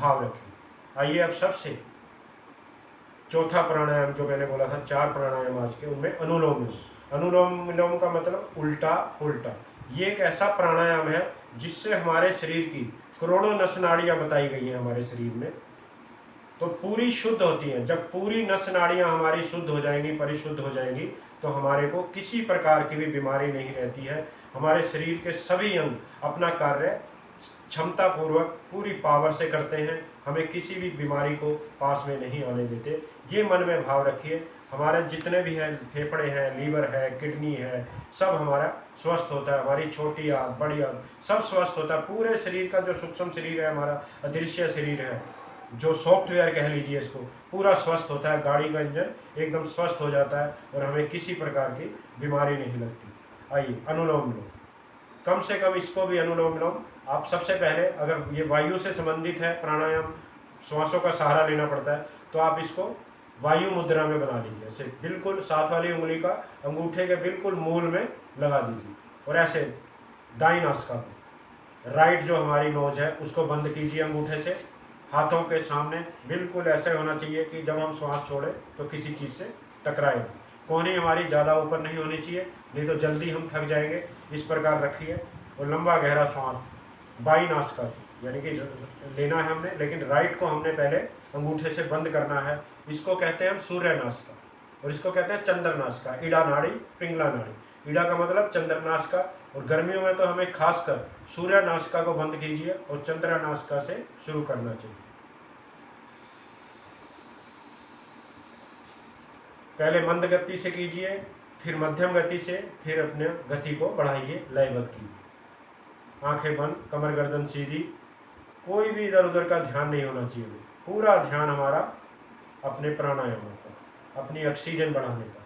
भाव रखें। आइए अब सबसे चौथा प्राणायाम जो मैंने बोला था, 4 प्राणायाम आज के, उनमें अनुलोम विलोम। अनुलोम विलोम का मतलब उल्टा उल्टा। ये एक ऐसा प्राणायाम है जिससे हमारे शरीर की करोड़ों नस नाड़ियाँ बताई गई हैं हमारे शरीर में, तो पूरी शुद्ध होती हैं। जब पूरी नस नाड़ियाँ हमारी शुद्ध हो जाएंगी, परिशुद्ध हो जाएंगी, तो हमारे को किसी प्रकार की भी बीमारी नहीं रहती है। हमारे शरीर के सभी अंग अपना कार्य क्षमता पूर्वक पूरी पावर से करते हैं, हमें किसी भी बीमारी को पास में नहीं आने देते। ये मन में भाव रखिए। हमारे जितने भी हैं, फेफड़े हैं, लीवर है, किडनी है, सब हमारा स्वस्थ होता है। हमारी छोटी आग, बड़ी आग, सब स्वस्थ होता है। पूरे शरीर का जो सूक्ष्म शरीर है, हमारा अदृश्य शरीर है, जो सॉफ्टवेयर कह लीजिए इसको, पूरा स्वस्थ होता है। गाड़ी का इंजन एकदम स्वस्थ हो जाता है और हमें किसी प्रकार की बीमारी नहीं लगती। आइए अनुलोम विलोम, कम से कम इसको भी अनुलोम विलोम आप सबसे पहले, अगर ये वायु से संबंधित है प्राणायाम, श्वासों का सहारा लेना पड़ता है, तो आप इसको वायु मुद्रा में बना लीजिए। ऐसे बिल्कुल साथ वाली उंगली का अंगूठे के बिल्कुल मूल में लगा दीजिए और ऐसे दाईं नासिका को, राइट जो हमारी नोज है उसको बंद कीजिए अंगूठे से। हाथों के सामने बिल्कुल ऐसे होना चाहिए कि जब हम श्वास छोड़ें तो किसी चीज़ से टकराए नहीं। कोहनी हमारी ज़्यादा ऊपर नहीं होनी चाहिए, नहीं तो जल्दी हम थक जाएंगे। इस प्रकार रखिए और लंबा गहरा श्वास बाई नासिका से, यानी कि लेना है हमने, लेकिन राइट को हमने पहले अंगूठे से बंद करना है। इसको कहते हैं हम सूर्य नासिका और इसको कहते हैं चंद्र नासिका। ईड़ा नाड़ी, पिंगला नाड़ी। ईड़ा का मतलब चंद्र नासिका, और गर्मियों में तो हमें खासकर सूर्य नासिका को बंद कीजिए और चंद्र नासिका से शुरू करना चाहिए। पहले मंद गति से कीजिए, फिर मध्यम गति से, फिर अपने गति को बढ़ाइए, लयबद्ध कीजिए। आंखें बंद, कमर गर्दन सीधी, कोई भी इधर उधर का ध्यान नहीं होना चाहिए। पूरा ध्यान हमारा अपने प्राणायामों का, अपनी ऑक्सीजन बढ़ाने का।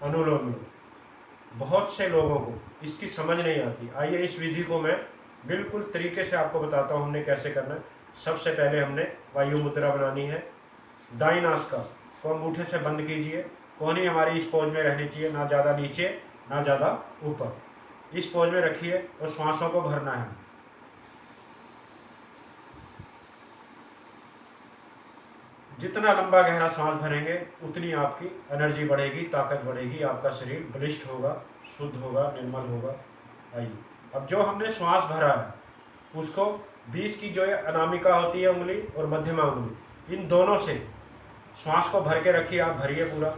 अनुलोम विलोम बहुत से लोगों को इसकी समझ नहीं आती। आइए इस विधि को मैं बिल्कुल तरीके से आपको बताता हूँ हमने कैसे करना है। सबसे पहले हमने वायु मुद्रा बनानी है। दाईं नासिका को अंगूठे से बंद कीजिए। कोहनी हमारी इस पोज में रहनी चाहिए, ना ज़्यादा नीचे ना ज़्यादा ऊपर। इस पोज में रखिए और श्वासों को भरना है। जितना लंबा गहरा सांस भरेंगे उतनी आपकी एनर्जी बढ़ेगी, ताकत बढ़ेगी, आपका शरीर बलिष्ठ होगा, शुद्ध होगा, निर्मल होगा। आइए अब जो हमने श्वास भरा है उसको बीच की जो अनामिका होती है उंगली और मध्यमा उंगली, इन दोनों से श्वास को भर के रखिए। आप भरिए, पूरा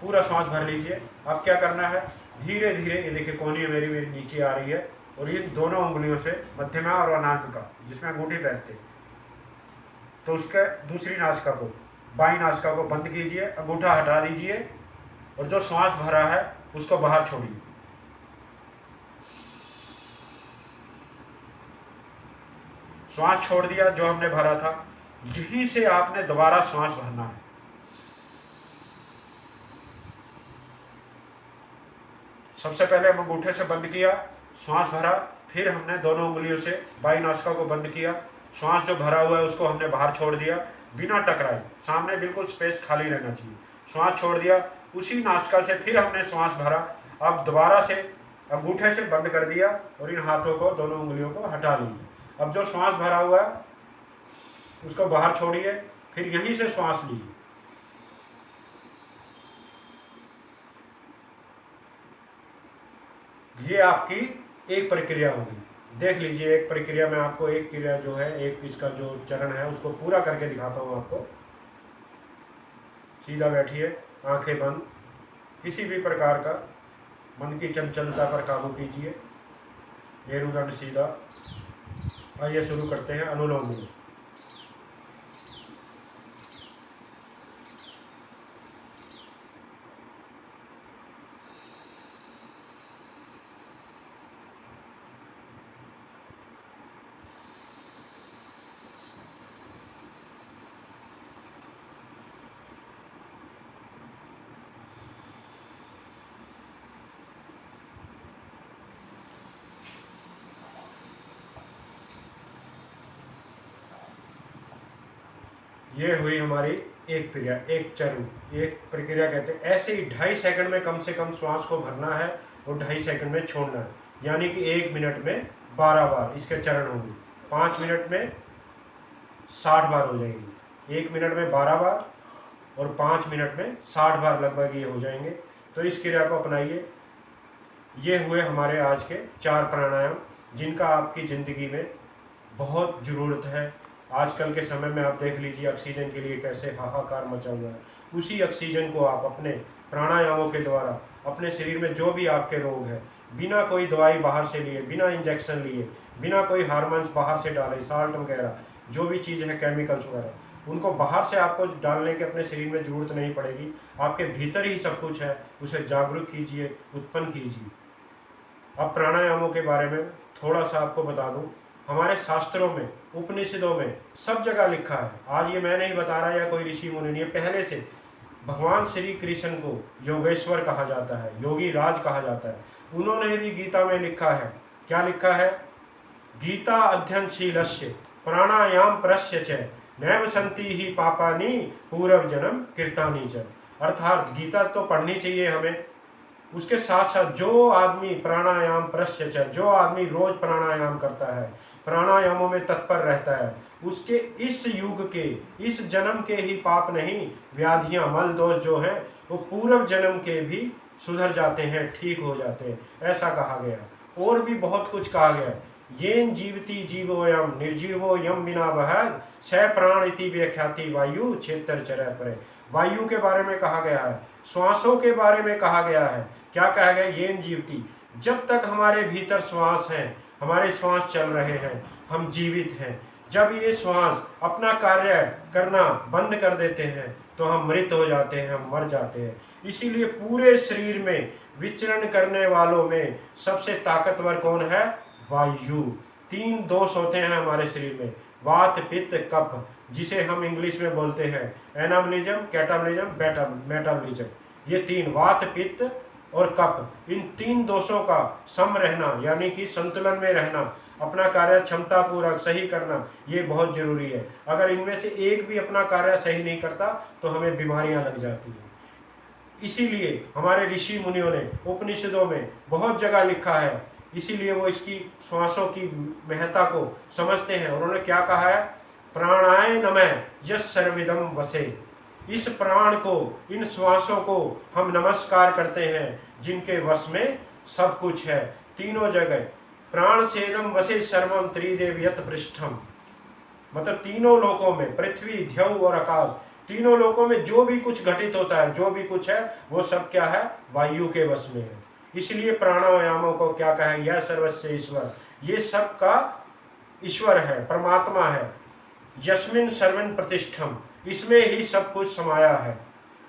पूरा श्वास भर लीजिए। अब क्या करना है, धीरे धीरे, ये देखिए कोहनी मेरी नीचे आ रही है, और इन दोनों उंगलियों से मध्यमा और अनामिका जिसमें अंगूठी पहनते हैं, तो उसके दूसरी नासिका को, बाईं नासिका को बंद कीजिए, अंगूठा हटा दीजिए और जो श्वास भरा है उसको बाहर छोड़िए। श्वास छोड़ दिया जो हमने भरा था, यहीं से आपने दोबारा श्वास भरना है। सबसे पहले हम अंगूठे से बंद किया, श्वास भरा, फिर हमने दोनों उंगलियों से बाईं नासिका को बंद किया, श्वास जो भरा हुआ है उसको हमने बाहर छोड़ दिया बिना टकराए। सामने बिल्कुल स्पेस खाली रहना चाहिए। श्वास छोड़ दिया, उसी नासिका से फिर हमने श्वास भरा। अब दोबारा से अंगूठे से बंद कर दिया और इन हाथों को, दोनों उंगलियों को हटा लीजिए। अब जो श्वास भरा हुआ है उसको बाहर छोड़िए, फिर यहीं से श्वास लीजिए। ये आपकी एक प्रक्रिया होगी। देख लीजिए, एक प्रक्रिया में आपको एक क्रिया जो है, एक इसका जो चरण है उसको पूरा करके दिखाता हूँ आपको। सीधा बैठिए, आंखें बंद, किसी भी प्रकार का मन की चंचलता पर काबू कीजिए, मेरुदंड सीधा। आइए शुरू करते हैं अनुलोम विलोम। ये हुई हमारी एक क्रिया, एक चरण, एक प्रक्रिया कहते हैं। ऐसे ही 2.5 सेकंड में कम से कम श्वास को भरना है और 2.5 सेकंड में छोड़ना है, यानी कि 1 मिनट में 12 बार इसके चरण होंगे। 5 मिनट में 60 बार हो जाएंगी, 1 मिनट में 12 बार और 5 मिनट में 60 बार लगभग ये हो जाएंगे। तो इस क्रिया को अपनाइए। ये हुए हमारे आज के 4 प्राणायाम, जिनका आपकी ज़िंदगी में बहुत ज़रूरत है। आजकल के समय में आप देख लीजिए ऑक्सीजन के लिए कैसे हाहाकार मचा हुआ है। उसी ऑक्सीजन को आप अपने प्राणायामों के द्वारा अपने शरीर में जो भी आपके रोग है, बिना कोई दवाई बाहर से लिए, बिना इंजेक्शन लिए, बिना कोई हार्मोन्स बाहर से डाले, साल्ट वगैरह जो भी चीज़ है, केमिकल्स वगैरह, उनको बाहर से आपको डालने की अपने शरीर में ज़रूरत नहीं पड़ेगी। आपके भीतर ही सब कुछ है, उसे जागरूक कीजिए, उत्पन्न कीजिए। अब प्राणायामों के बारे में थोड़ा सा आपको बता दूं। हमारे शास्त्रों में, उपनिषदों में सब जगह लिखा है, आज ये मैं नहीं बता रहा या कोई ऋषि मुनि नहीं है, पहले से भगवान श्री कृष्ण को योगेश्वर कहा जाता है, योगी राज कहा जाता है। उन्होंने भी गीता में लिखा है, क्या लिखा है? गीता अध्ययनशीलस्य प्राणायाम प्रस्य च नैव संति ही पापानि पूर्व जन्म कृतानि च। अर्थात गीता तो पढ़नी चाहिए हमें, उसके साथ साथ जो आदमी प्राणायाम प्रस्य च, जो आदमी रोज प्राणायाम करता है, प्राणायामों में तत्पर रहता है, उसके इस युग के, इस जन्म के ही पाप नहीं, व्याधियां, मल दोष जो हैं वो पूर्व जन्म के भी सुधर जाते हैं, ठीक हो जाते हैं, ऐसा कहा गया। और भी बहुत कुछ कहा गया। येन जीवति जीवोयम निर्जीवो यम बिना बहद स प्राण इति व्याख्याति वायु क्षेत्र चरय परे। वायु के बारे में कहा गया है, श्वासों के बारे में कहा गया है। क्या कहा गया? येन जीवति, जब तक हमारे भीतर श्वास हैं, हमारे श्वास चल रहे हैं, हम जीवित हैं। जब ये श्वास अपना कार्य करना बंद कर देते हैं तो हम मृत हो जाते हैं, हम मर जाते हैं। इसीलिए पूरे शरीर में विचरण करने वालों में सबसे ताकतवर कौन है? वायु। 3 दोष होते हैं हमारे शरीर में, वात, पित्त, कफ, जिसे हम इंग्लिश में बोलते हैं एनामलिज्म, कैटामलिज्म, मेटाबॉलिज्म। ये 3, वात, पित्त और कफ, इन 3 दोषों का सम रहना, यानी कि संतुलन में रहना, अपना कार्य क्षमता पूर्वक सही करना, ये बहुत जरूरी है। अगर इनमें से एक भी अपना कार्य सही नहीं करता तो हमें बीमारियां लग जाती हैं। इसीलिए हमारे ऋषि मुनियों ने उपनिषदों में बहुत जगह लिखा है, इसीलिए वो इसकी श्वासों की महत्ता को समझते हैं। उन्होंने क्या कहा है? प्राणाय नमः यस् सर्वविदं वसे। इस प्राण को, इन श्वासों को हम नमस्कार करते हैं जिनके वश में सब कुछ है, तीनों जगह। प्राण सेदम वसे सर्वम त्रिदेव यत पृष्ठम, मतलब तीनों लोकों में, पृथ्वी, द्यौ और आकाश, तीनों लोकों में जो भी कुछ घटित होता है, जो भी कुछ है, वो सब क्या है? वायु के वश में है। इसलिए प्राणायामों को क्या कहा है? यह सर्वस्य ईश्वर, ये सब का ईश्वर है, परमात्मा है। यस्मिन सर्वन प्रतिष्ठम, इसमें ही सब कुछ समाया है।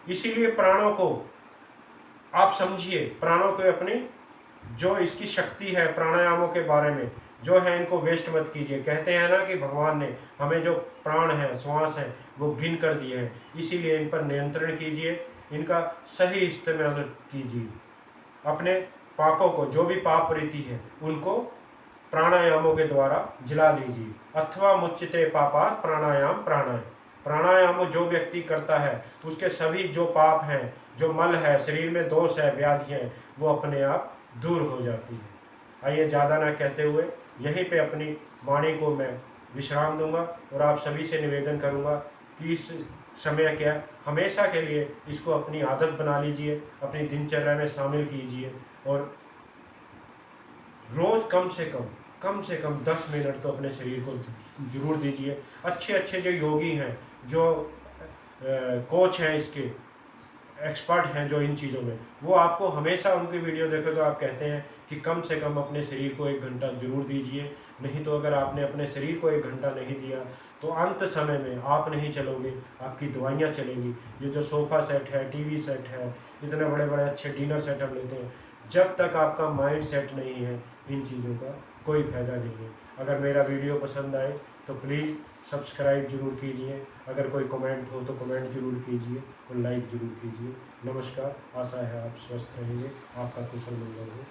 इसीलिए प्राणों को आप समझिए, प्राणों को अपनी जो इसकी शक्ति है, प्राणायामों के बारे में जो है, इनको वेस्ट मत कीजिए। कहते हैं ना कि भगवान ने हमें जो प्राण है, श्वास है, वो गिन कर दिए हैं, इसीलिए इन पर नियंत्रण कीजिए, इनका सही इस्तेमाल कीजिए। अपने पापों को, जो भी पाप रीति है, उनको प्राणायामों के द्वारा जला दीजिए। अथवा मुच्यते पापात् प्राणायाम प्राणायाम। प्राणायाम जो व्यक्ति करता है उसके सभी जो पाप हैं, जो मल है, शरीर में दोष है, व्याधि हैं, वो अपने आप दूर हो जाती है। आइए ज़्यादा ना कहते हुए यहीं पे अपनी वाणी को मैं विश्राम दूंगा और आप सभी से निवेदन करूंगा कि इस समय क्या, हमेशा के लिए इसको अपनी आदत बना लीजिए, अपनी दिनचर्या में शामिल कीजिए और रोज़ कम से कम 10 मिनट तो अपने शरीर को जरूर दीजिए। अच्छे अच्छे जो योगी हैं, जो कोच हैं, इसके एक्सपर्ट हैं जो इन चीज़ों में, वो आपको हमेशा उनकी वीडियो देखे तो आप कहते हैं कि कम से कम अपने शरीर को 1 घंटा जरूर दीजिए। नहीं तो अगर आपने अपने शरीर को 1 घंटा नहीं दिया तो अंत समय में आप नहीं चलोगे, आपकी दवाइयाँ चलेंगी। ये जो सोफ़ा सेट है, टीवी सेट है, इतने बड़े बड़े अच्छे डिनर सेट हम लेते हैं, जब तक आपका माइंड सेट नहीं है, इन चीज़ों का कोई फ़ायदा नहीं है। अगर मेरा वीडियो पसंद आए तो प्लीज़ सब्सक्राइब जरूर कीजिए, अगर कोई कमेंट हो तो कमेंट जरूर कीजिए और लाइक जरूर कीजिए। नमस्कार, आशा है आप स्वस्थ रहेंगे, आपका कुशल मंगल हो।